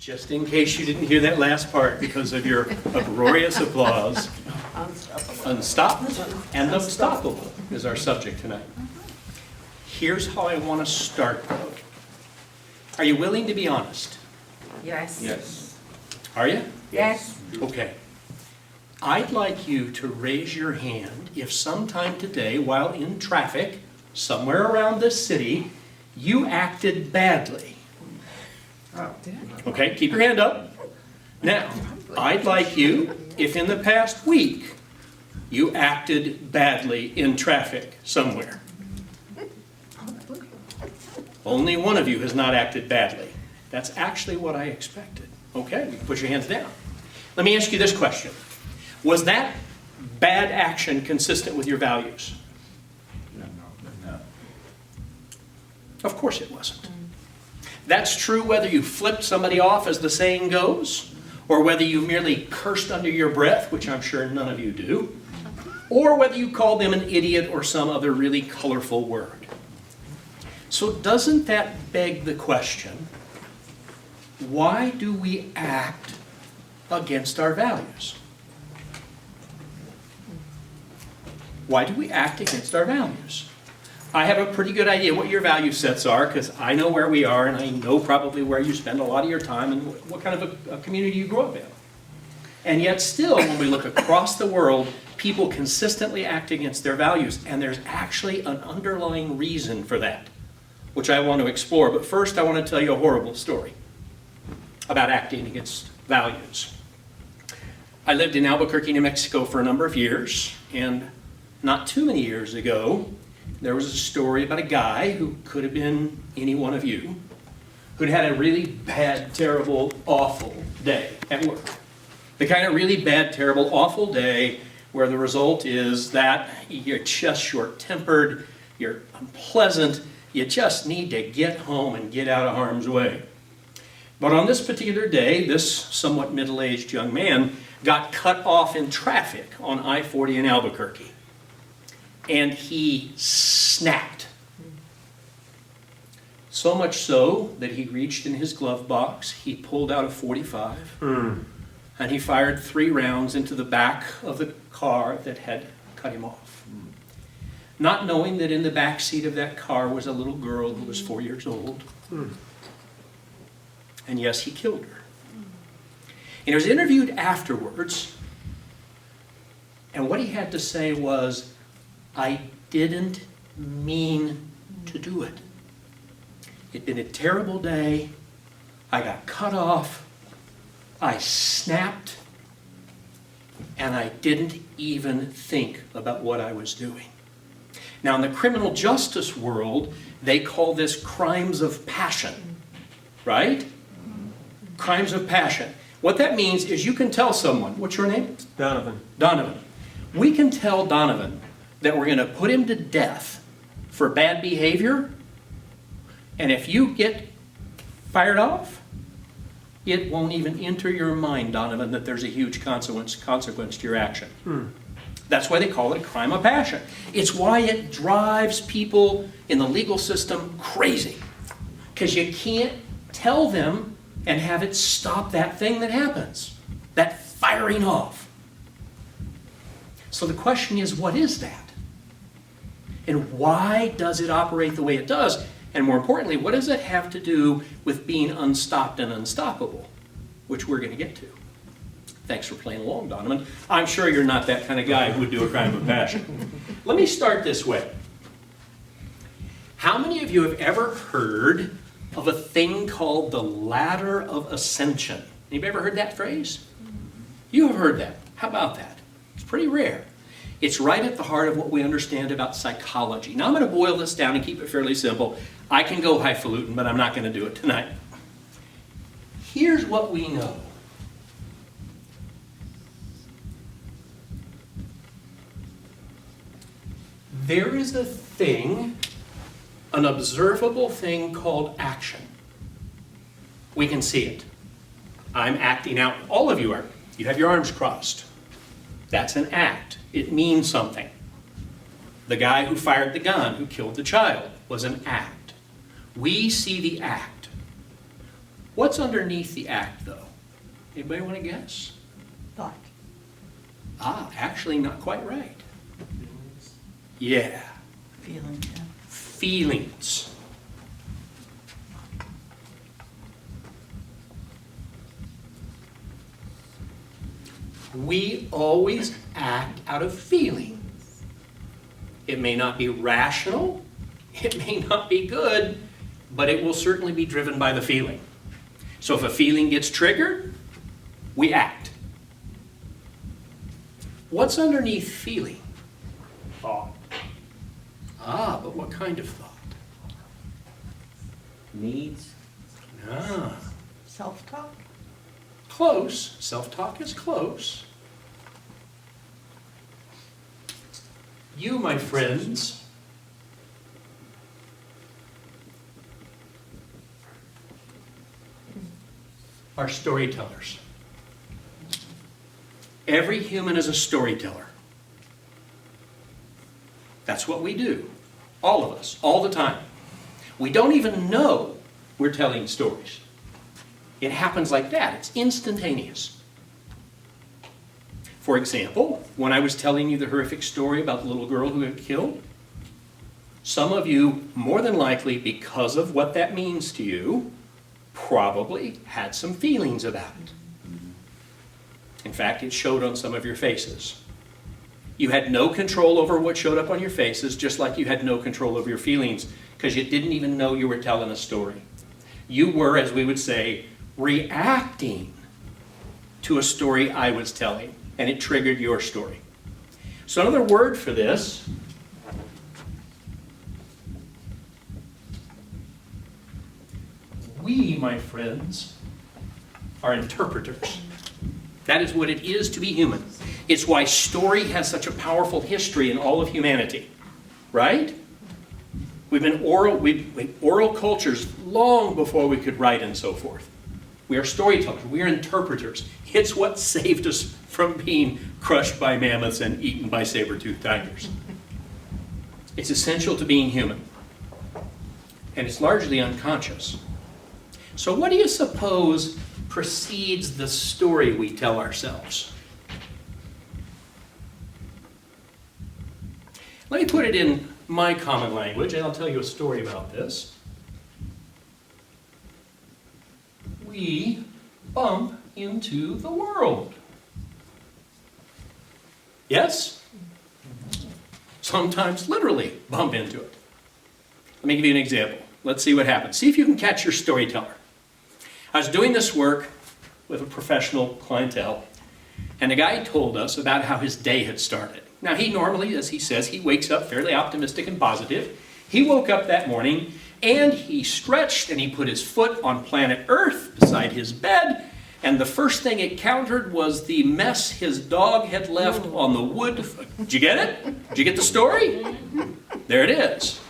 Just in case you didn't hear that last part because of your uproarious applause, Unstopped and Unstoppable is our subject tonight. Here's how I want to start, though. Are you willing to be honest? Yes. Yes. Are you? Yes. Okay. I'd like you to raise your hand if sometime today, while in traffic, somewhere around this city, you acted badly. Okay, keep your hand up. Now, I'd like you, if in the past week, you acted badly in traffic somewhere. Only one of you has not acted badly. That's actually what I expected. Okay, you can put your hands down. Let me ask you this question. Was that bad action consistent with your values? No. Of course it wasn't. That's true whether you flipped somebody off, as the saying goes, or whether you merely cursed under your breath, which I'm sure none of you do, or whether you called them an idiot or some other really colorful word. So doesn't that beg the question, why do we act against our values? Why do we act against our values? I have a pretty good idea what your value sets are because I know where we are and I know probably where you spend a lot of your time and what kind of a community you grow up in. And yet still, when we look across the world, people consistently act against their values, and there's actually an underlying reason for that, which I want to explore. But first, I want to tell you a horrible story about acting against values. I lived in Albuquerque, New Mexico for a number of years, and not too many years ago, there was a story about a guy who could have been any one of you, who'd had a really bad, terrible, awful day at work. The kind of really bad, terrible, awful day where the result is that you're just short-tempered, you're unpleasant, you just need to get home and get out of harm's way. But on this particular day, this somewhat middle-aged young man got cut off in traffic on I-40 in Albuquerque. And he snapped. So much so that he reached in his glove box, he pulled out a .45, and he fired 3 rounds into the back of the car that had cut him off. Not knowing that in the back seat of that car was a little girl who was 4 years old. And yes, he killed her. And he was interviewed afterwards, and what he had to say was, I didn't mean to do it. It'd been a terrible day. I got cut off. I snapped. And I didn't even think about what I was doing. Now, in the criminal justice world, they call this crimes of passion. Right? Crimes of passion. What that means is you can tell someone, what's your name? Donovan. Donovan. We can tell Donovan that we're going to put him to death for bad behavior, and if you get fired off, it won't even enter your mind, Donovan, that there's a huge consequence to your action. That's why they call it a crime of passion. It's why it drives people in the legal system crazy, because you can't tell them and have it stop that thing that happens, that firing off. So the question is, what is that? And why does it operate the way it does? And more importantly, what does it have to do with being unstopped and unstoppable, which we're going to get to? Thanks for playing along, Donovan. I'm sure you're not that kind of guy who would do a crime of passion. Let me start this way. How many of you have ever heard of a thing called the ladder of ascension? Anybody ever heard that phrase? You have heard that. How about that? It's pretty rare. It's right at the heart of what we understand about psychology. Now I'm going to boil this down and keep it fairly simple. I can go highfalutin, but I'm not going to do it tonight. Here's what we know. There is a thing, an observable thing called action. We can see it. I'm acting out. All of you are. You have your arms crossed. That's an act. It means something. The guy who fired the gun, who killed the child, was an act. We see the act. What's underneath the act, though? Anybody want to guess? Thought. Actually not quite right. Yeah. Feeling. Yeah. Feelings. We always act out of feeling. It may not be rational, it may not be good, but it will certainly be driven by the feeling. So if a feeling gets triggered, we act. What's underneath feeling? Thought. But what kind of thought? Needs. Ah, Self-talk. close. Self-talk is close. You, my friends, are storytellers. Every human is a storyteller. That's what we do. All of us, all the time. We don't even know we're telling stories. It happens like that. It's instantaneous. For example, when I was telling you the horrific story about the little girl who got killed, some of you, more than likely, because of what that means to you, probably had some feelings about it. In fact, it showed on some of your faces. You had no control over what showed up on your faces, just like you had no control over your feelings, because you didn't even know you were telling a story. You were, as we would say, reacting to a story I was telling, and it triggered your story. So another word for this we, my friends, are interpreters. That is what it is to be human. It's why story has such a powerful history in all of humanity, right? We've been oral cultures long before we could write and so forth. We are storytellers. We are interpreters. It's what saved us from being crushed by mammoths and eaten by saber-toothed tigers. It's essential to being human. And it's largely unconscious. So what do you suppose precedes the story we tell ourselves? Let me put it in my common language, and I'll tell you a story about this. We bump into the world. Yes? Sometimes literally bump into it. Let me give you an example. Let's see what happens. See if you can catch your storyteller. I was doing this work with a professional clientele, and the guy told us about how his day had started. Now, he normally, as he says, he wakes up fairly optimistic and positive. He woke up that morning, and he stretched, and he put his foot on planet Earth beside his bed, and the first thing it countered was the mess his dog had left on the wood. Did you get it? Did you get the story? There it is.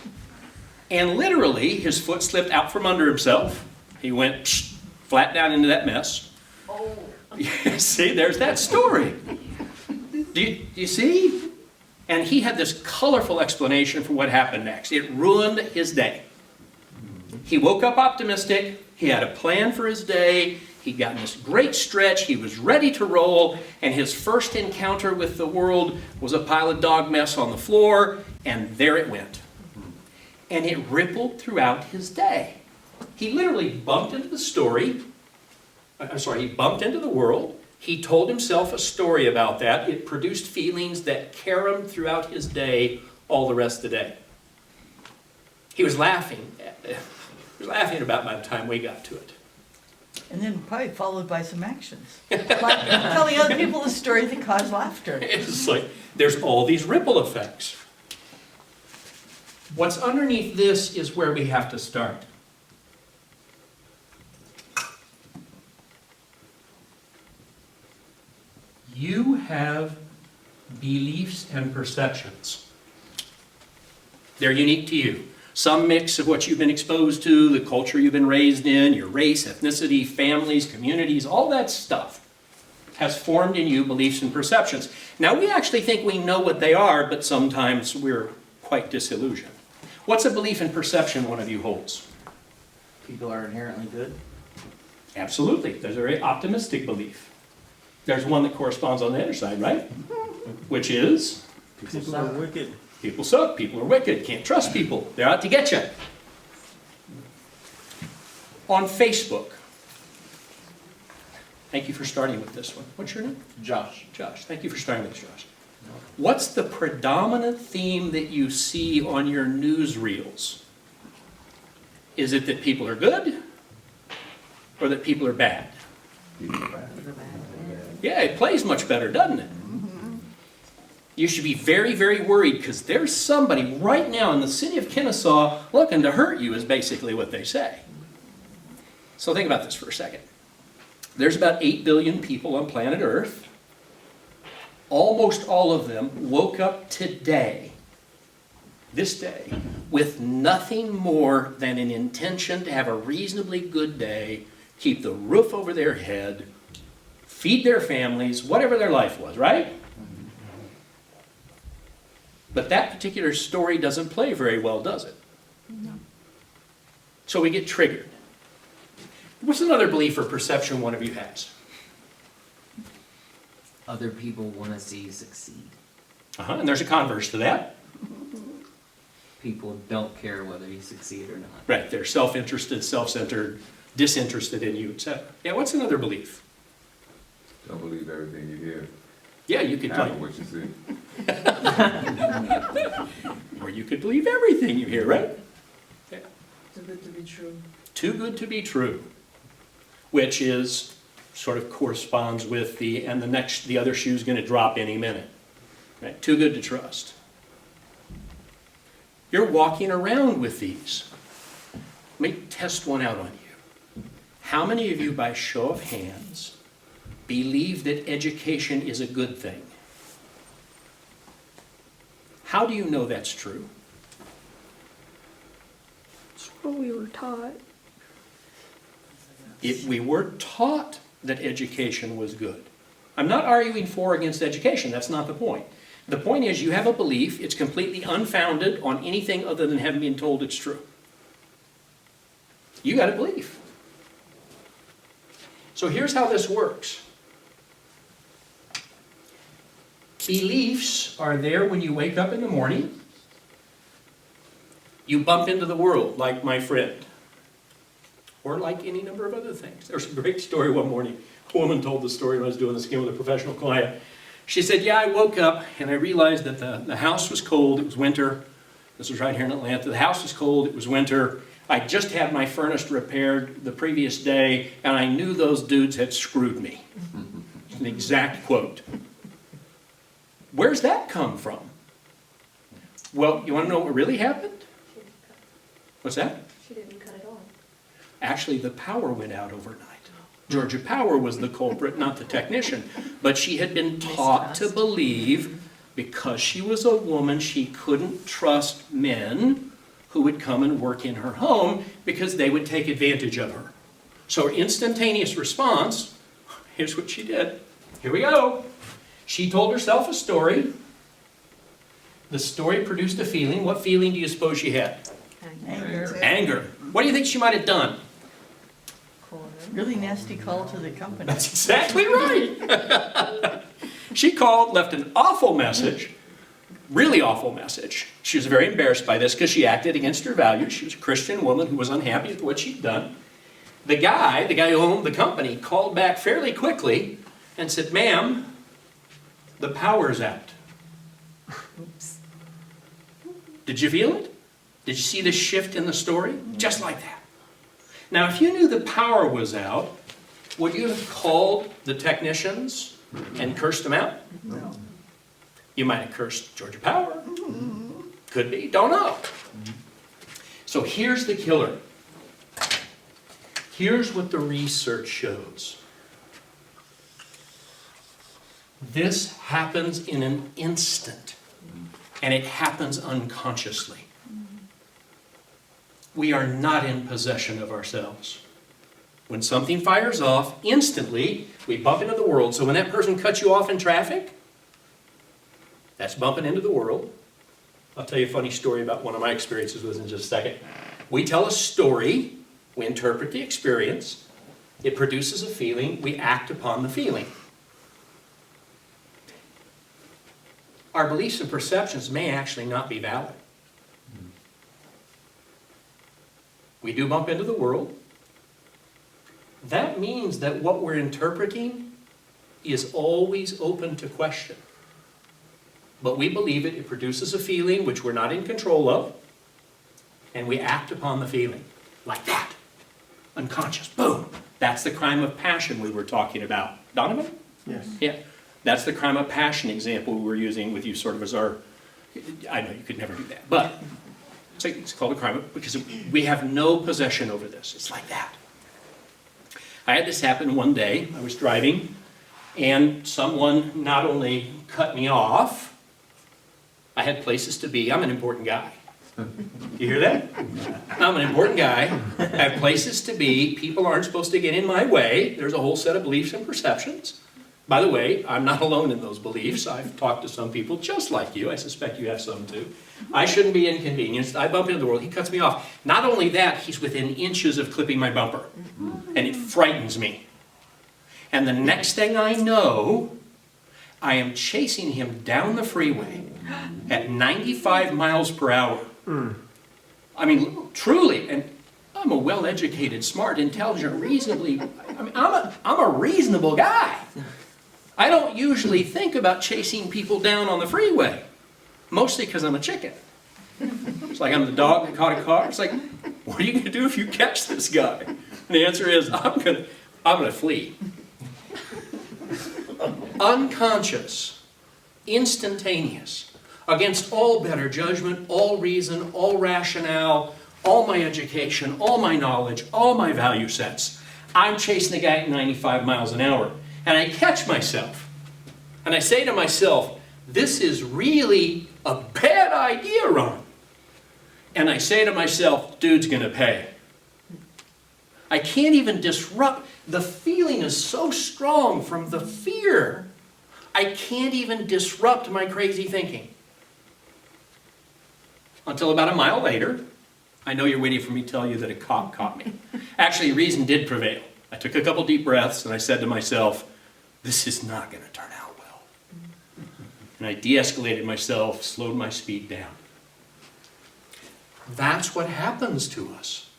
And literally, his foot slipped out from under himself. He went flat down into that mess. Oh. See, there's that story. Do you see? And he had this colorful explanation for what happened next. It ruined his day. He woke up optimistic. He had a plan for his day. He'd gotten this great stretch. He was ready to roll. And his first encounter with the world was a pile of dog mess on the floor. And there it went. And it rippled throughout his day. He literally bumped into the he bumped into the world. He told himself a story about that. It produced feelings that carried him throughout his day, all the rest of the day. He was laughing. He was laughing about by the time we got to it. And then probably followed by some actions. Like telling other people the story that caused laughter. It's like there's all these ripple effects. What's underneath this is where we have to start. You have beliefs and perceptions. They're unique to you. Some mix of what you've been exposed to, the culture you've been raised in, your race, ethnicity, families, communities, all that stuff has formed in you beliefs and perceptions. Now, we actually think we know what they are, but sometimes we're quite disillusioned. What's a belief and perception one of you holds? People are inherently good. Absolutely. There's a very optimistic belief. There's one that corresponds on the other side, right? Which is? People are wicked. People suck. People are wicked. Can't trust people. They're out to get you. On Facebook. Thank you for starting with this one. What's your name? Josh. Josh. Thank you for starting with this, Josh. What's the predominant theme that you see on your newsreels? Is it that people are good or that people are bad? Yeah, it plays much better, doesn't it? You should be very, very worried because there's somebody right now in the city of Kennesaw looking to hurt you is basically what they say. So think about this for a second. There's about 8 billion people on planet Earth. Almost all of them woke up today, this day, with nothing more than an intention to have a reasonably good day, keep the roof over their head, feed their families, whatever their life was, right? But that particular story doesn't play very well, does it? No. So we get triggered. What's another belief or perception one of you has? Other people want to see you succeed. And there's a converse to that. People don't care whether you succeed or not. Right, they're self-interested, self-centered, disinterested in you, etc. Yeah, what's another belief? Don't believe everything you hear. Yeah, you could Half play. of what you see. Or you could believe everything you hear, right? Yeah. Too good to be true. Too good to be true, which is sort of corresponds with the other shoe's going to drop any minute. Right? Too good to trust. You're walking around with these. Let me test one out on you. How many of you, by show of hands, believe that education is a good thing? How do you know that's true? It's what we were taught. If we were taught that education was good. I'm not arguing for or against education, that's not the point. The point is you have a belief, it's completely unfounded on anything other than having been told it's true. You got a belief. So here's how this works. Beliefs are there when you wake up in the morning. You bump into the world like my friend. Or like any number of other things. There's a great story one morning. A woman told the story when I was doing the skin with a professional client. She said, yeah, I woke up and I realized that the house was cold, it was winter. This was right here in Atlanta. The house was cold, it was winter. I just had my furnace repaired the previous day and I knew those dudes had screwed me. It's an exact quote. Where's that come from? Well, you want to know what really happened? What's that? She didn't cut it on. Actually, the power went out overnight. Georgia Power was the culprit, not the technician. But she had been taught to believe, because she was a woman, she couldn't trust men who would come and work in her home because they would take advantage of her. So her instantaneous response, here's what she did. Here we go. She told herself a story. The story produced a feeling. What feeling do you suppose she had? Anger. Anger. What do you think she might have done? Really nasty call to the company. That's exactly right. She called, left an awful message, really awful message. She was very embarrassed by this because she acted against her values. She was a Christian woman who was unhappy with what she'd done. The guy who owned the company, called back fairly quickly and said, ma'am, the power's out. Oops. Did you feel it? Did you see the shift in the story? Just like that. Now, if you knew the power was out, would you have called the technicians and cursed them out? No. You might have cursed Georgia Power. Could be, don't know. So here's the killer. Here's what the research shows. This happens in an instant, and it happens unconsciously. We are not in possession of ourselves. When something fires off, instantly, we bump into the world. So when that person cuts you off in traffic, that's bumping into the world. I'll tell you a funny story about one of my experiences with in just a second. We tell a story, we interpret the experience, It produces a feeling, we act upon the feeling. Our beliefs and perceptions may actually not be valid. We do bump into the world. That means that what we're interpreting is always open to question. But we believe it, it produces a feeling which we're not in control of, and we act upon the feeling. Like that. Unconscious. Boom. That's the crime of passion we were talking about. Donovan? Yes. Yeah. That's the crime of passion example we were using with you sort of as our, I know you could never do that, but it's called a crime because we have no possession over this. It's like that. I had this happen one day. I was driving and someone not only cut me off, I had places to be. I'm an important guy. You hear that? I'm an important guy. I have places to be. People aren't supposed to get in my way. There's a whole set of beliefs and perceptions. By the way, I'm not alone in those beliefs. I've talked to some people just like you. I suspect you have some too. I shouldn't be inconvenienced. I bump into the world. He cuts me off. Not only that, he's within inches of clipping my bumper. And it frightens me. And the next thing I know, I am chasing him down the freeway at 95 miles per hour. I mean, truly. And I'm a well-educated, smart, intelligent, reasonably, I'm a reasonable guy. I don't usually think about chasing people down on the freeway, mostly because I'm a chicken. It's like I'm the dog that caught a car. It's like, what are you going to do if you catch this guy? And the answer is, I'm going to flee. Unconscious, instantaneous, against all better judgment, all reason, all rationale, all my education, all my knowledge, all my value sets. I'm chasing the guy at 95 miles an hour. And I catch myself. And I say to myself, this is really a bad idea, Ron. And I say to myself, dude's going to pay. I can't even disrupt. The feeling is so strong from the fear. I can't even disrupt my crazy thinking. Until about a mile later, I know you're waiting for me to tell you that a cop caught me. Actually, reason did prevail. I took a couple deep breaths and I said to myself, this is not going to turn out well. And I de-escalated myself, slowed my speed down. That's what happens to us.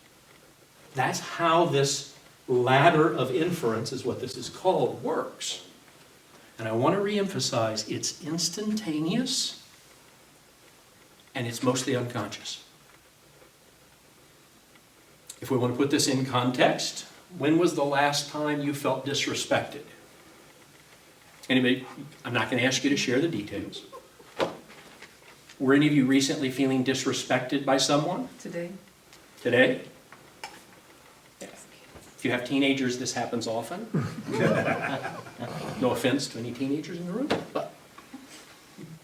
That's how this ladder of inference, is what this is called, works. And I want to reemphasize, it's instantaneous and it's mostly unconscious. If we want to put this in context, when was the last time you felt disrespected? Anybody? I'm not going to ask you to share the details. Were any of you recently feeling disrespected by someone? Today? Today? If you have teenagers, this happens often. No offense to any teenagers in the room, but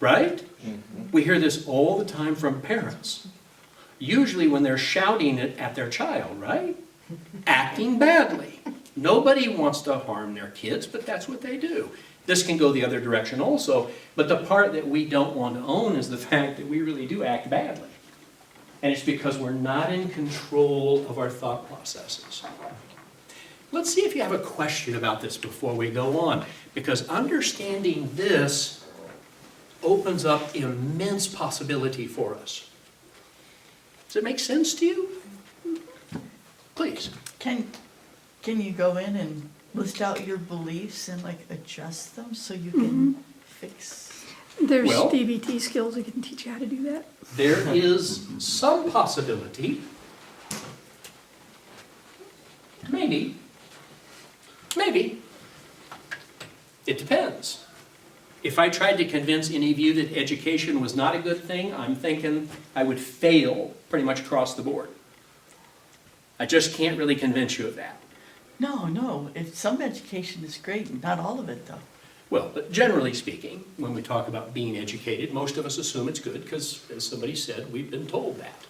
right? We hear this all the time from parents. Usually when they're shouting it at their child, right? Acting badly. Nobody wants to harm their kids, but that's what they do. This can go the other direction also, but the part that we don't want to own is the fact that we really do act badly. And it's because we're not in control of our thought processes. Let's see if you have a question about this before we go on, because understanding this opens up immense possibility for us. Does it make sense to you? Please. Can you go in and list out your beliefs and like adjust them so you can fix? There's Well- DBT skills that can teach you how to do that. There is some possibility. Maybe. Maybe. It depends. If I tried to convince any of you that education was not a good thing, I'm thinking I would fail pretty much across the board. I just can't really convince you of that. No. If some education is great, not all of it though. Well, but generally speaking, when we talk about being educated, most of us assume it's good because, as somebody said, we've been told that.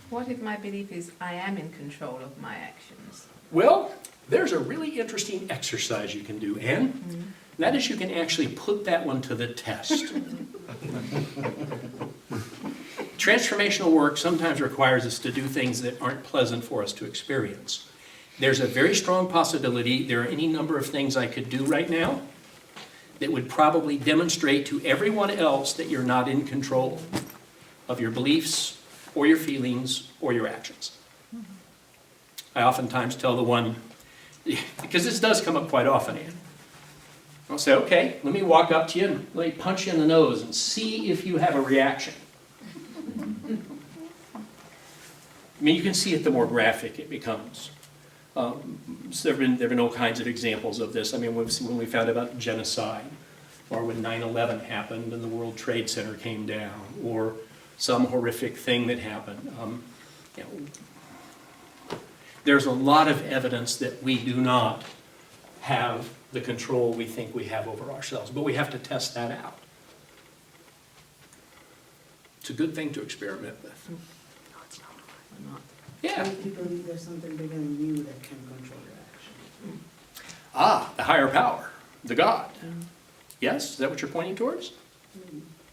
What if my belief is I am in control of my actions? Well, there's a really interesting exercise you can do, Anne. That is, you can actually put that one to the test. Transformational work sometimes requires us to do things that aren't pleasant for us to experience. there's a very strong possibility there are any number of things I could do right now that would probably demonstrate to everyone else that you're not in control of your beliefs or your feelings or your actions. I oftentimes tell the one, because this does come up quite often, Ann. I'll say, okay, let me walk up to you and let me punch you in the nose and see if you have a reaction. I mean, you can see it the more graphic it becomes. So there have been all kinds of examples of this. I mean, when we found out about genocide, or when 9/11 happened and the World Trade Center came down, or some horrific thing that happened. You know, there's a lot of evidence that we do not have the control we think we have over ourselves, but we have to test that out. It's a good thing to experiment with. Yeah. Do you believe there's something bigger than you that can control your action? Ah, the higher power, the God. Yes, is that what you're pointing towards?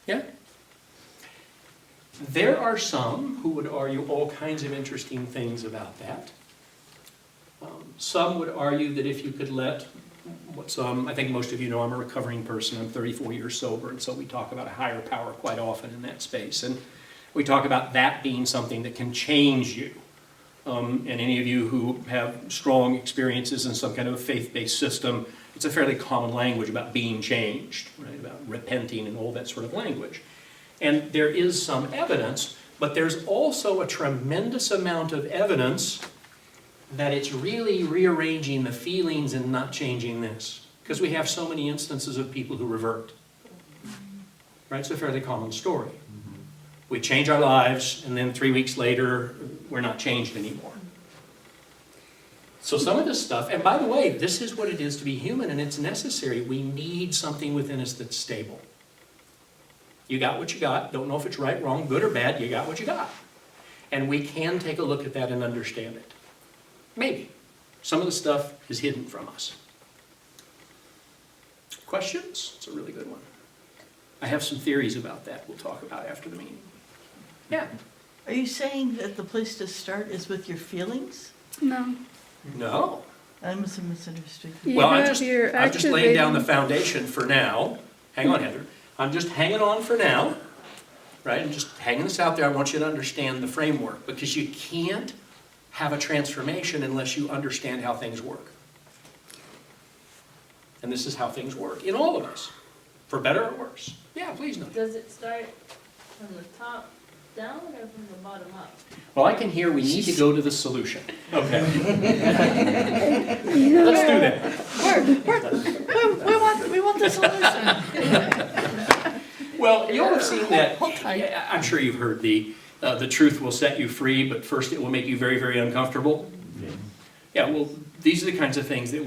Yeah. There are some who would argue all kinds of interesting things about that. Some would argue that if you could let, I think most of you know I'm a recovering person, I'm 34 years sober, and so we talk about a higher power quite often in that space. And we talk about that being something that can change you. And any of you who have strong experiences in some kind of a faith-based system, it's a fairly common language about being changed, right? About repenting and all that sort of language. And there is some evidence, but there's also a tremendous amount of evidence that it's really rearranging the feelings and not changing this. Because we have so many instances of people who revert. Right? It's a fairly common story. We change our lives, and then 3 weeks later, we're not changed anymore. So some of this stuff, and by the way, this is what it is to be human, and it's necessary. We need something within us that's stable. You got what you got. Don't know if it's right, wrong, good or bad. You got what you got. And we can take a look at that and understand it. Maybe. Some of the stuff is hidden from us. Questions? It's a really good one. I have some theories about that we'll talk about after the meeting. Yeah. Are you saying that the place to start is with your feelings? No. No. I must have misunderstood. Well, I'm just laying down the foundation for now. Hang on, Heather. I'm just hanging on for now, right? I'm just hanging this out there. I want you to understand the framework, because you can't have a transformation unless you understand how things work. And this is how things work in all of us, for better or worse. Yeah, please, no. Does it start from the top down or from the bottom up? Well, I can hear we need to go to the solution. Okay. You know, Let's do that. We want the solution. Well, you'll have seen that. Hold tight. I'm sure you've heard the truth will set you free, but first it will make you very, very uncomfortable. Yeah, well, these are the kinds of things that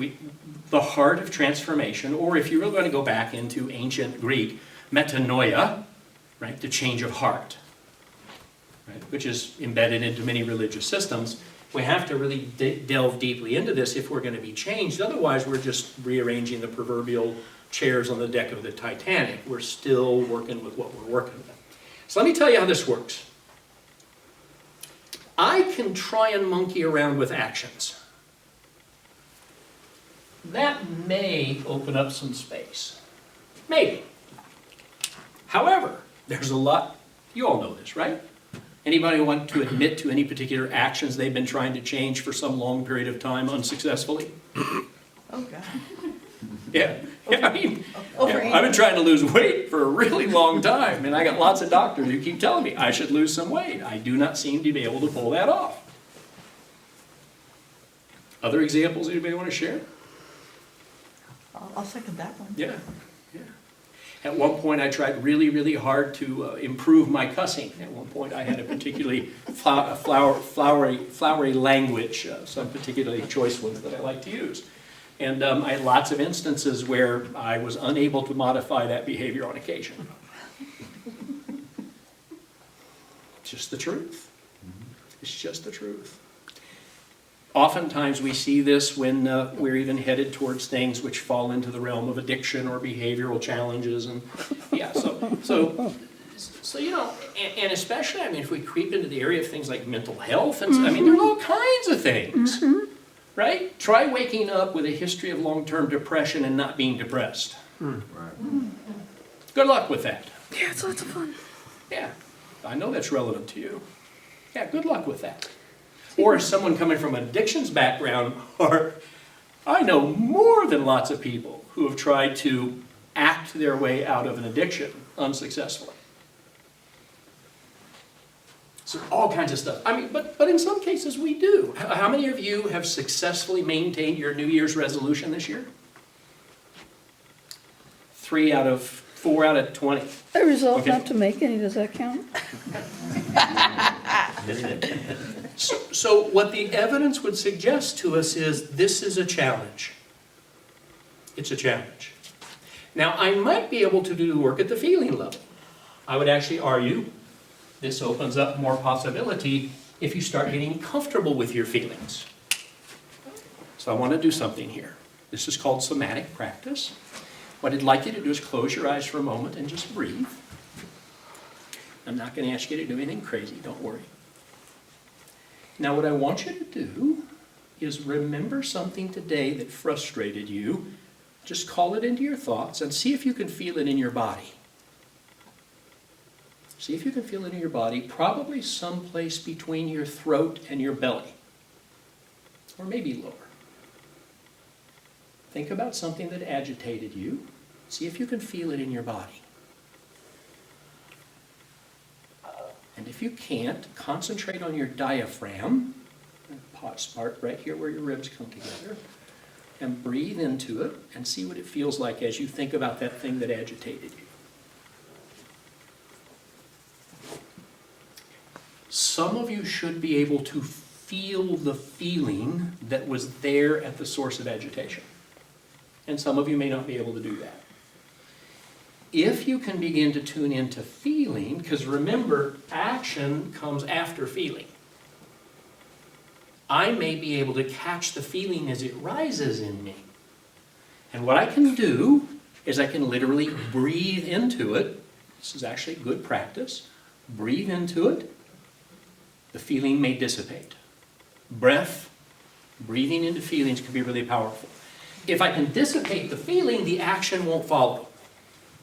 the heart of transformation, or if you're really going to go back into ancient Greek, metanoia, right, the change of heart, right, which is embedded into many religious systems. We have to really delve deeply into this if we're going to be changed. Otherwise, we're just rearranging the proverbial chairs on the deck of the Titanic. We're still working with what we're working with. So let me tell you how this works. I can try and monkey around with actions. That may open up some space. Maybe. However, there's a lot, you all know this, right? Anybody want to admit to any particular actions they've been trying to change for some long period of time unsuccessfully? Oh, God. Yeah. I mean, Over I've been trying to lose weight for a really long time, and I got lots of doctors who keep telling me I should lose some weight. I do not seem to be able to pull that off. Other examples anybody want to share? I'll second that one. Yeah, yeah. At one point, I tried really, really hard to improve my cussing. At one point, I had a particularly flowery language, some particularly choice ones that I like to use. And I had lots of instances where I was unable to modify that behavior on occasion. It's just the truth. It's just the truth. Oftentimes we see this when we're even headed towards things which fall into the realm of addiction or behavioral challenges, and yeah, so you know, and especially, I mean, if we creep into the area of things like mental health, and I mean, there are all kinds of things. right? Try waking up with a history of long-term depression and not being depressed. Right. Good luck with that. Yeah, it's lots of fun. Yeah, I know that's relevant to you. Yeah, good luck with that. Or as someone coming from an addictions background, or I know more than lots of people who have tried to act their way out of an addiction unsuccessfully. So all kinds of stuff. I mean, but in some cases we do. How many of you have successfully maintained your New Year's resolution this year? 4 out of 20. I resolved Okay. not to make any, does that count? So what the evidence would suggest to us is this is a challenge. It's a challenge. Now, I might be able to do the work at the feeling level. I would actually argue this opens up more possibility if you start getting comfortable with your feelings. So I want to do something here. This is called somatic practice. What I'd like you to do is close your eyes for a moment and just breathe. I'm not going to ask you to do anything crazy, don't worry. Now what I want you to do is remember something today that frustrated you. Just call it into your thoughts and see if you can feel it in your body. See if you can feel it in your body, probably someplace between your throat and your belly, or maybe lower. Think about something that agitated you. See if you can feel it in your body. And if you can't, concentrate on your diaphragm, part right here where your ribs come together, and breathe into it and see what it feels like as you think about that thing that agitated you. Some of you should be able to feel the feeling that was there at the source of agitation. And some of you may not be able to do that. If you can begin to tune into feeling, because remember, action comes after feeling. I may be able to catch the feeling as it rises in me. And what I can do is I can literally breathe into it. This is actually good practice. Breathe into it. The feeling may dissipate. Breath, breathing into feelings can be really powerful. If I can dissipate the feeling, the action won't follow,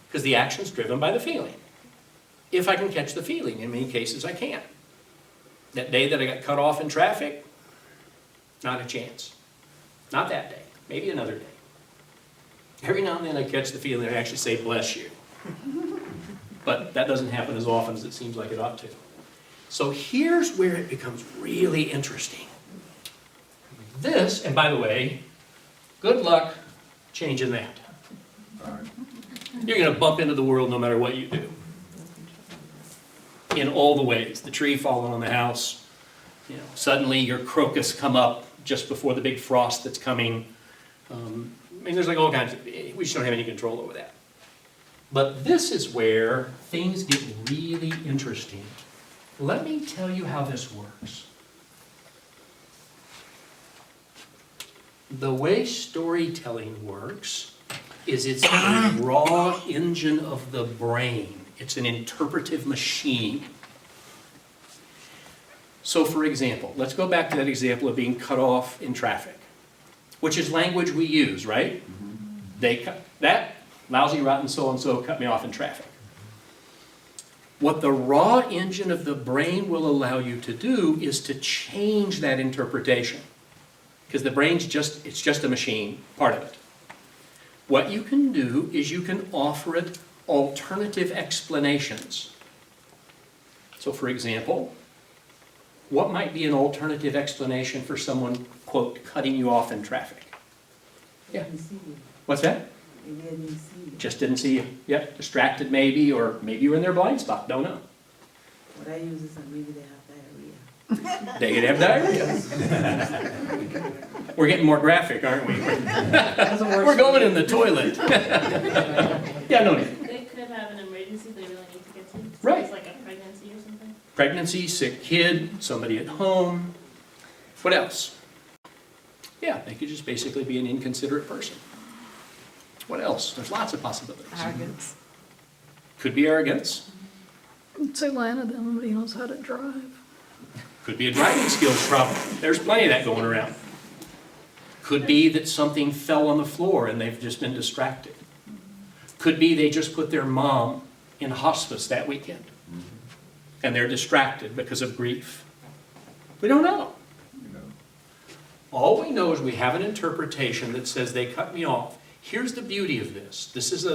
because the action's driven by the feeling. If I can catch the feeling, in many cases I can. That day that I got cut off in traffic, not a chance. Not that day, maybe another day. Every now and then I catch the feeling and I actually say, bless you. But that doesn't happen as often as it seems like it ought to. So here's where it becomes really interesting. This, and by the way, good luck changing that. All right. You're going to bump into the world no matter what you do. In all the ways. The tree falling on the house. Suddenly your crocus come up just before the big frost that's coming. There's like all kinds of, we just don't have any control over that. But this is where things get really interesting. Let me tell you how this works. The way storytelling works is it's a raw engine of the brain. It's an interpretive machine. So for example, let's go back to that example of being cut off in traffic, which is language we use, right? That lousy, rotten so-and-so cut me off in traffic. What the raw engine of the brain will allow you to do is to change that interpretation. Because the brain's it's just a machine, part of it. What you can do is you can offer it alternative explanations. So for example, what might be an alternative explanation for someone, quote, cutting you off in traffic? Yeah. Didn't see you. What's that? They didn't see you. Just didn't see you. Yep, distracted maybe, or maybe you were in their blind spot, don't know. What I use is maybe they have diarrhea. They could have diarrhea. We're getting more graphic, aren't we? We're going in the toilet. Yeah, no need. They could have an emergency they really need to get to. Right. It's like a pregnancy or something. Pregnancy, sick kid, somebody at home. What else? Yeah, they could just basically be an inconsiderate person. What else? There's lots of possibilities. Arrogance. Could be arrogance. I'd say Lana, then nobody knows how to drive. Could be a driving skills problem. There's plenty of that going around. Could be that something fell on the floor and they've just been distracted. Could be they just put their mom in hospice that weekend and they're distracted because of grief. We don't know. You know, All we know is we have an interpretation that says they cut me off. Here's the beauty of this. This is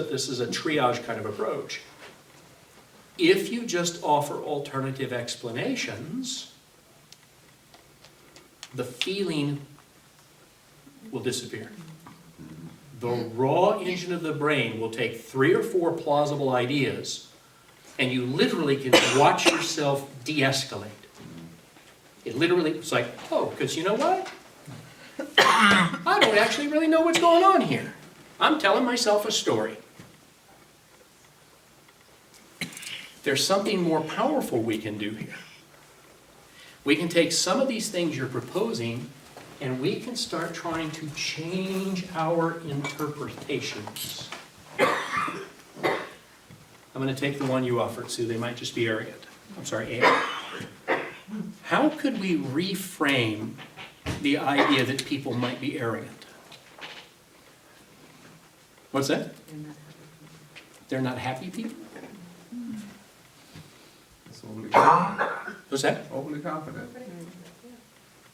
a triage kind of approach. If you just offer alternative explanations, the feeling will disappear. The raw engine of the brain will take 3 or 4 plausible ideas, and you literally can watch yourself de-escalate. It literally, it's like, oh, because you know what? I don't actually really know what's going on here. I'm telling myself a story. There's something more powerful we can do here. We can take some of these things you're proposing and we can start trying to change our interpretations. I'm going to take the one you offered, Sue. They might just be arrogant. I'm sorry, arrogant. How could we reframe the idea that people might be arrogant? What's that? They're not happy people? it's overly confident. What's that? Overly confident.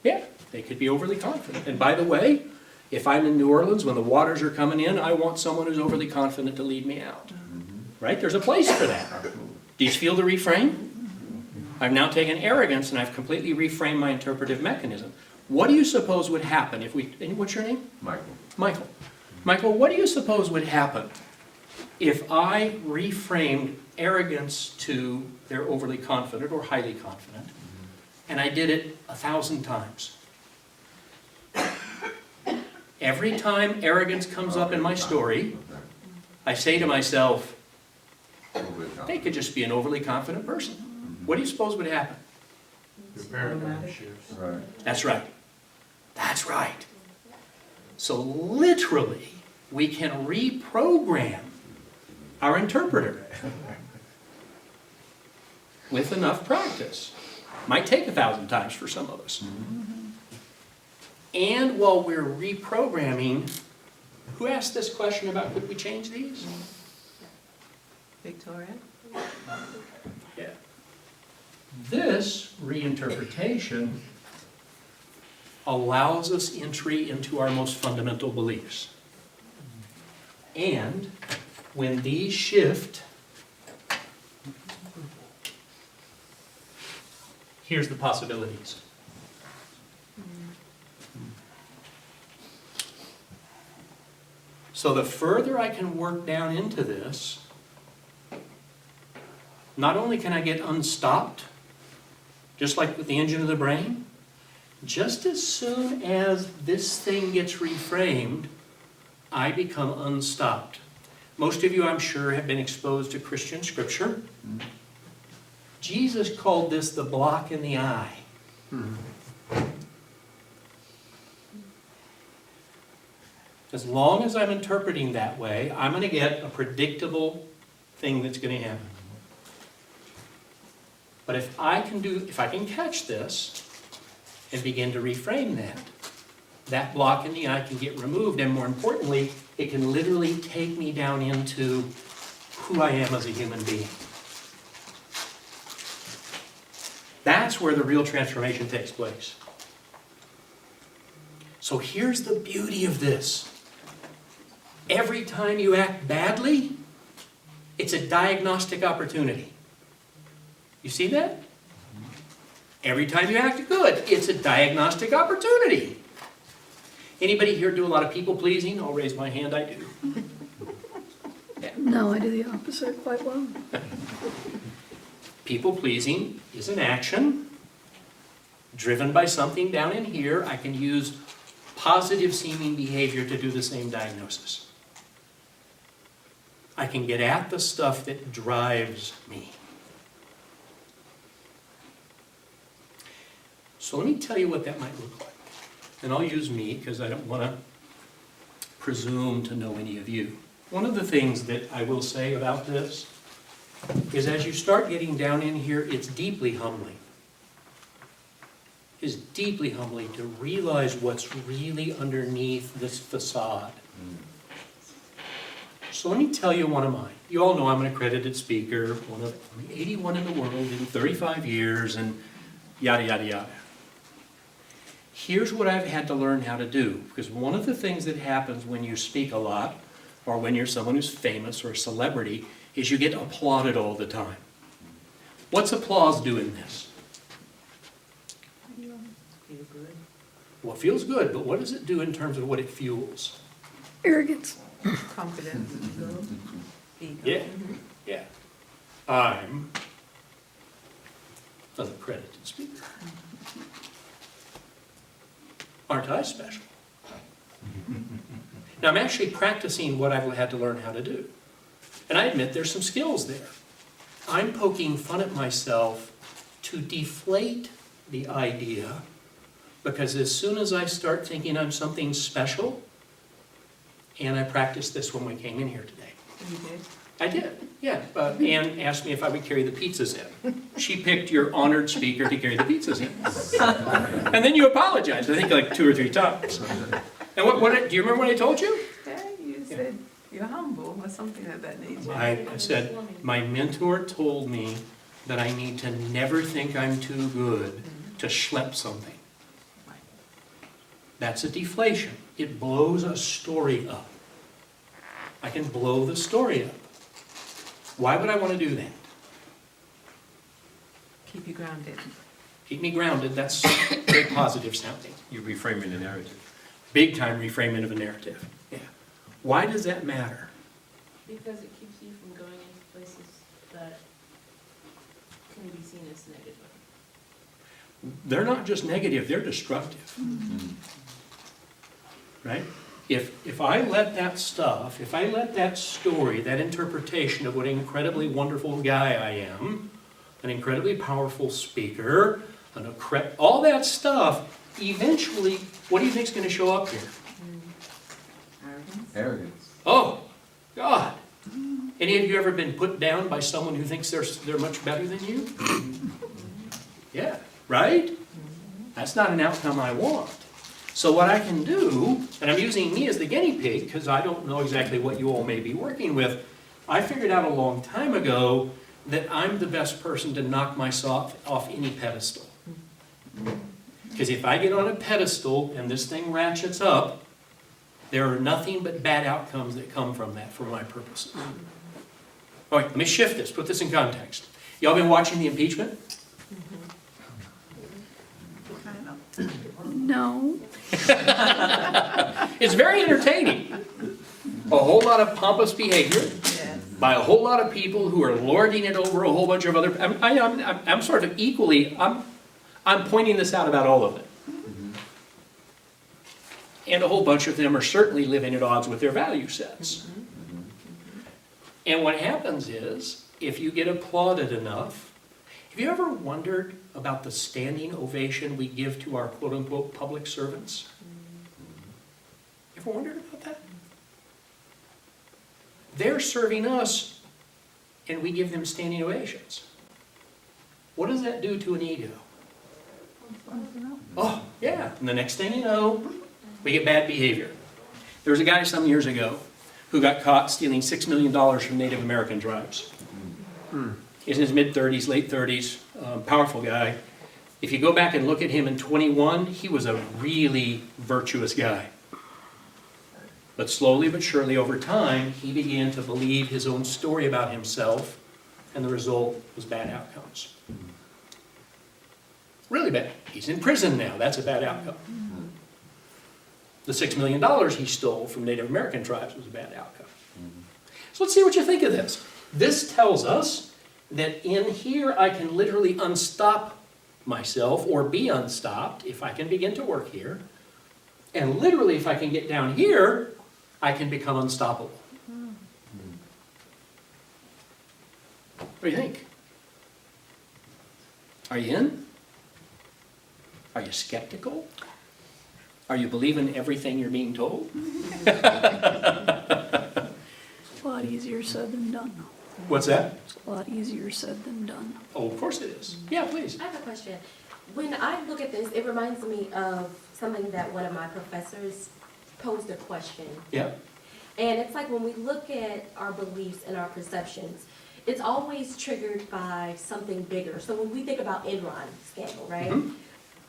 Yeah, they could be overly confident. And by the way, if I'm in New Orleans when the waters are coming in, I want someone who's overly confident to lead me out. Right? There's a place for that. Absolutely. Do you feel the reframe? I've now taken arrogance and I've completely reframed my interpretive mechanism. What do you suppose would happen if we, and what's your name? Michael. Michael. Michael, what do you suppose would happen if I reframed arrogance to they're overly confident or highly confident, and I did it 1,000 times? Every time arrogance comes up in my story, I say to myself, they could just be an overly confident person. What do you suppose would happen? Your paradigm shifts. Right. That's right. That's right. So literally, we can reprogram our interpreter with enough practice. Might take 1,000 times for some of us. And while we're reprogramming, who asked this question about could we change these? Victoria? Yeah. This reinterpretation allows us entry into our most fundamental beliefs. And when these shift, here's the possibilities. So the further I can work down into this, not only can I get unstopped, just like with the engine of the brain, just as soon as this thing gets reframed, I become unstopped. Most of you, I'm sure, have been exposed to Christian scripture. Jesus called this the block in the eye. As long as I'm interpreting that way, I'm going to get a predictable thing that's going to happen. But if I can catch this and begin to reframe that block in the eye can get removed, and more importantly, it can literally take me down into who I am as a human being. That's where the real transformation takes place. So here's the beauty of this. Every time you act badly, it's a diagnostic opportunity. You see that? Every time you act good, it's a diagnostic opportunity. Anybody here do a lot of people pleasing? I'll raise my hand, I do. No, I do the opposite quite well. People pleasing is an action driven by something down in here. I can use positive seeming behavior to do the same diagnosis. I can get at the stuff that drives me. So let me tell you what that might look like. And I'll use me because I don't want to presume to know any of you. One of the things that I will say about this is as you start getting down in here, it's deeply humbling. is deeply humbling to realize what's really underneath this facade. So let me tell you one of mine. You all know I'm an accredited speaker, one of only 81 in the world in 35 years, and yada, yada, yada. Here's what I've had to learn how to do, because one of the things that happens when you speak a lot, or when you're someone who's famous or a celebrity, is you get applauded all the time. What's applause do in this? Feel good. Well, it feels good, but what does it do in terms of what it fuels? Arrogance. Confidence. Ego. Yeah, yeah. I'm an accredited speaker. Aren't I special? Now, I'm actually practicing what I've had to learn how to do. And I admit there's some skills there. I'm poking fun at myself to deflate the idea, because as soon as I start thinking I'm something special, and I practiced this when we came in here today. You did? I did, yeah. Ann asked me if I would carry the pizzas in. She picked your honored speaker to carry the pizzas in. And then you apologized, I think like 2 or 3 times. And do you remember what I told you? Yeah, you said you're humble or something of that nature. I said, my mentor told me that I need to never think I'm too good to schlep something. That's a deflation. It blows a story up. I can blow the story up. Why would I want to do that? Keep you grounded. Keep me grounded, that's very positive sounding. You're reframing the narrative. Big time reframing of a narrative. Yeah. Why does that matter? Because it keeps you from going into places that can be seen as negative. They're not just negative, they're destructive. Right? If I let that stuff, if I let that story, that interpretation of what an incredibly wonderful guy I am, an incredibly powerful speaker, all that stuff, eventually, what do you think is going to show up here? Arrogance. Oh, God. Any of you ever been put down by someone who thinks they're much better than you? Yeah, right? That's not an outcome I want. So what I can do, and I'm using me as the guinea pig because I don't know exactly what you all may be working with, I figured out a long time ago that I'm the best person to knock myself off any pedestal. Because if I get on a pedestal and this thing ratchets up, there are nothing but bad outcomes that come from that for my purposes. All right, let me shift this, put this in context. Y'all been watching the impeachment? No. It's very entertaining. A whole lot of pompous behavior Yes. by a whole lot of people who are lording it over a whole bunch of other. I'm sort of equally. I'm pointing this out about all of it, and a whole bunch of them are certainly living at odds with their value sets. And what happens is, if you get applauded enough, have you ever wondered about the standing ovation we give to our quote-unquote public servants? Ever wondered about that? They're serving us, and we give them standing ovations. What does that do to an ego? Oh, yeah. And the next thing you know, we get bad behavior. There was a guy some years ago who got caught stealing $6 million from Native American tribes. He's in his mid-30s, late 30s, powerful guy. If you go back and look at him in 21, he was a really virtuous guy. But slowly but surely over time, he began to believe his own story about himself, and the result was bad outcomes. Really bad. He's in prison now. That's a bad outcome. The $6 million he stole from Native American tribes was a bad outcome. So let's see what you think of this. This tells us that in here I can literally unstop myself or be unstopped if I can begin to work here. And literally if I can get down here, I can become unstoppable. What do you think? Are you in? Are you skeptical? Are you believing everything you're being told? It's a lot easier said than done. What's that? It's a lot easier said than done. Oh, of course it is. Yeah, please. I have a question. When I look at this, it reminds me of something that one of my professors posed a question. Yeah, And it's like when we look at our beliefs and our perceptions, it's always triggered by something bigger. So when we think about Enron scandal, right? Mhm.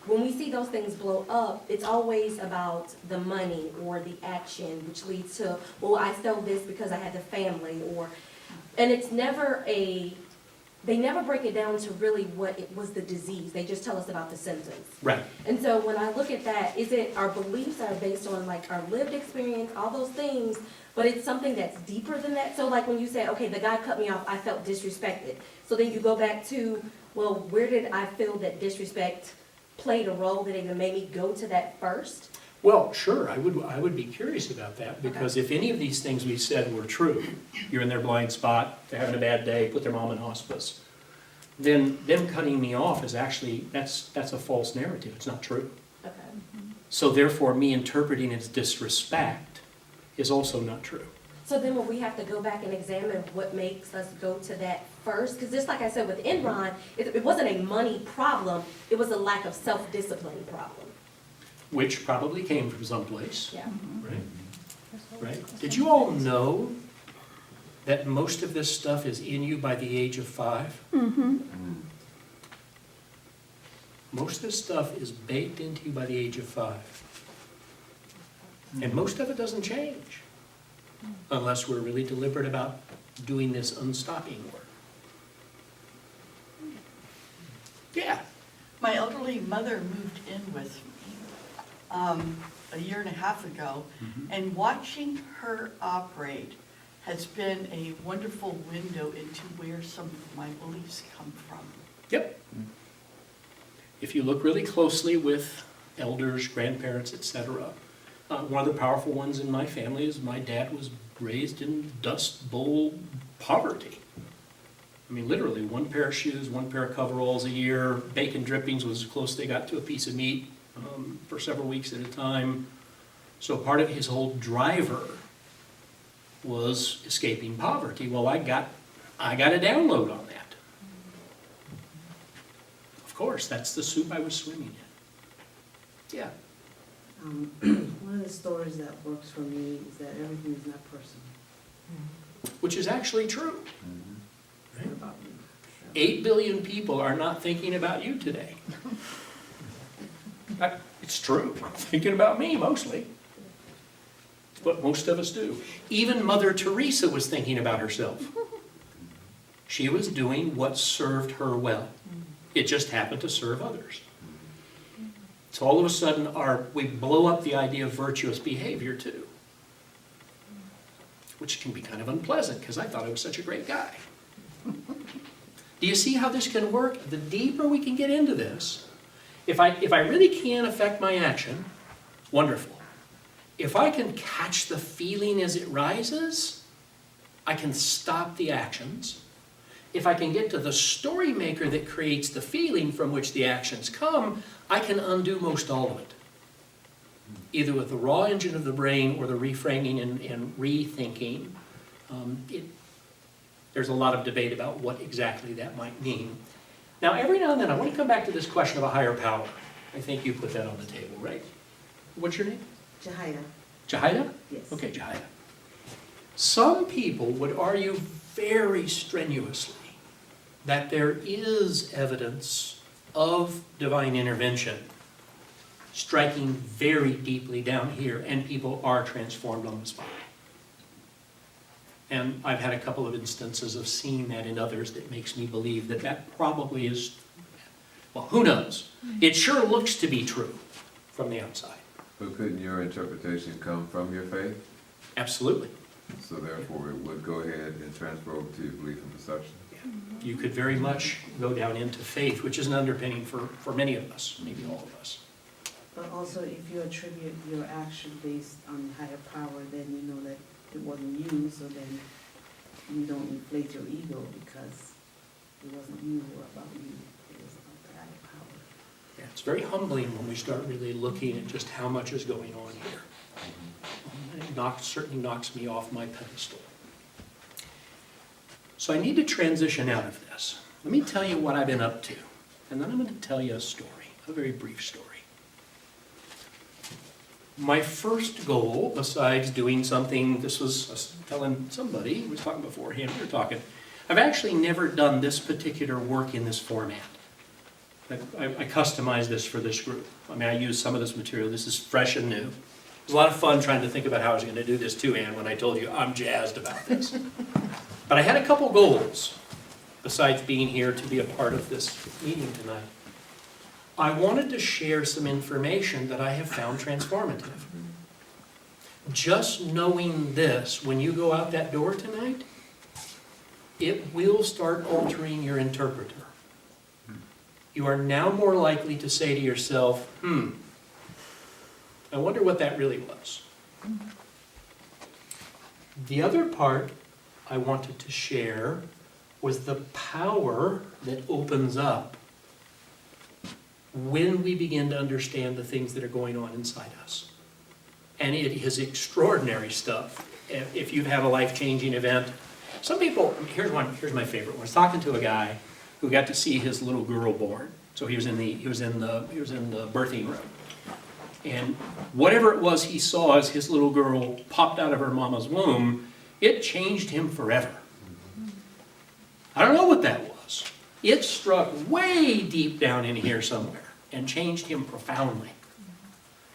When we see those things blow up, it's always about the money or the action, which leads to, well, I stole this because I had the family, and it's never they never break it down to really what it was the disease. They just tell us about the symptoms. right. And so when I look at that, is it our beliefs are based on like our lived experience, all those things, but it's something that's deeper than that? So like when you say, okay, the guy cut me off, I felt disrespected. So then you go back to, well, where did I feel that disrespect played a role that even made me go to that first? Well, sure, I would be curious about that, because if any of these things we said were true, you're in their blind spot, they're having a bad day, put their mom in hospice, then them cutting me off is actually, that's a false narrative, it's not true. Okay. So therefore, me interpreting it as disrespect is also not true. So then will we have to go back and examine what makes us go to that first? Because just like I said with Enron, it wasn't a money problem, it was a lack of self-discipline problem. Which probably came from someplace, Yeah. right? Right? Did you all know that most of this stuff is in you by the age of 5? Mm-hmm. Most of this stuff is baked into you by the age of 5. And most of it doesn't change unless we're really deliberate about doing this unstopping work. Yeah. My elderly mother moved in with me a year and a half ago, and watching her operate has been a wonderful window into where some of my beliefs come from. Yep. If you look really closely with elders, grandparents, etc., one of the powerful ones in my family is my dad was raised in Dust Bowl poverty. I mean, literally, one pair of shoes, one pair of coveralls a year, bacon drippings was as close they got to a piece of meat for several weeks at a time. So part of his whole driver was escaping poverty. Well, I got a download on that. Of course, that's the soup I was swimming in. Yeah. One of the stories that works for me is that everything is not personal. Which is actually true. It's not about you. 8 billion people are not thinking about you today. It's true. Thinking about me mostly. It's what most of us do. Even Mother Teresa was thinking about herself. She was doing what served her well. It just happened to serve others. So all of a sudden we blow up the idea of virtuous behavior too. Which can be kind of unpleasant because I thought I was such a great guy. Do you see how this can work? The deeper we can get into this, if I really can affect my action, wonderful. If I can catch the feeling as it rises, I can stop the actions. If I can get to the story maker that creates the feeling from which the actions come, I can undo most all of it. Either with the raw engine of the brain or the reframing and rethinking. There's a lot of debate about what exactly that might mean. Now, every now and then, I want to come back to this question of a higher power. I think you put that on the table, right? What's your name? Jahida, Jahida? yes. Okay, Jahida. Some people would argue very strenuously that there is evidence of divine intervention striking very deeply down here, and people are transformed on the spot. And I've had a couple of instances of seeing that in others that makes me believe that that probably is, well, who knows? It sure looks to be true from the outside. But couldn't your interpretation come from your faith? Absolutely. So therefore, it would go ahead and transfer over to your belief and perception? You could very much go down into faith, which is an underpinning for many of us, maybe all of us. But also, if you attribute your action based on higher power, then you know that it wasn't you, so then you don't inflate your ego because it wasn't you or about you, it was about the higher power. Yeah, it's very humbling when we start really looking at just how much is going on here. It certainly knocks me off my pedestal. So I need to transition out of this. Let me tell you what I've been up to, and then I'm going to tell you a story. a very brief story. My first goal, besides doing something, this was, I was telling somebody, who was talking beforehand, we were talking, I've actually never done this particular work in this format. I customized this for this group. I mean, I used some of this material. This is fresh and new. It was a lot of fun trying to think about how I was going to do this too, Ann, when I told you I'm jazzed about this. But I had a couple goals, besides being here to be a part of this meeting tonight. I wanted to share some information that I have found transformative. Just knowing this, when you go out that door tonight, it will start altering your interpreter. You are now more likely to say to yourself, I wonder what that really was. The other part I wanted to share was the power that opens up when we begin to understand the things that are going on inside us. And it is extraordinary stuff. If you've had a life-changing event, some people, here's my favorite one. I was talking to a guy who got to see his little girl born. So he was in the birthing room. And whatever it was he saw as his little girl popped out of her mama's womb, it changed him forever. I don't know what that was. It struck way deep down in here somewhere and changed him profoundly.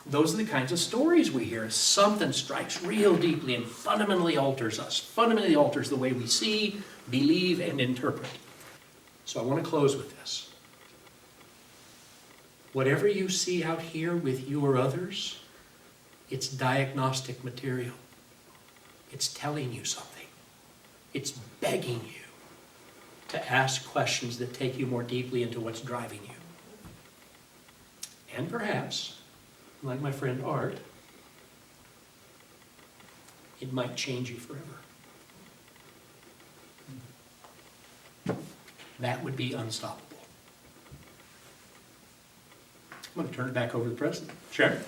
Those are the kinds of stories we hear. Something strikes real deeply and fundamentally alters us, fundamentally alters the way we see, believe, and interpret. So I want to close with this. Whatever you see out here with you or others, it's diagnostic material. It's telling you something. It's begging you to ask questions that take you more deeply into what's driving you. And perhaps, like my friend Art, it might change you forever. That would be unstoppable. I'm going to turn it back over to the president. Sharon?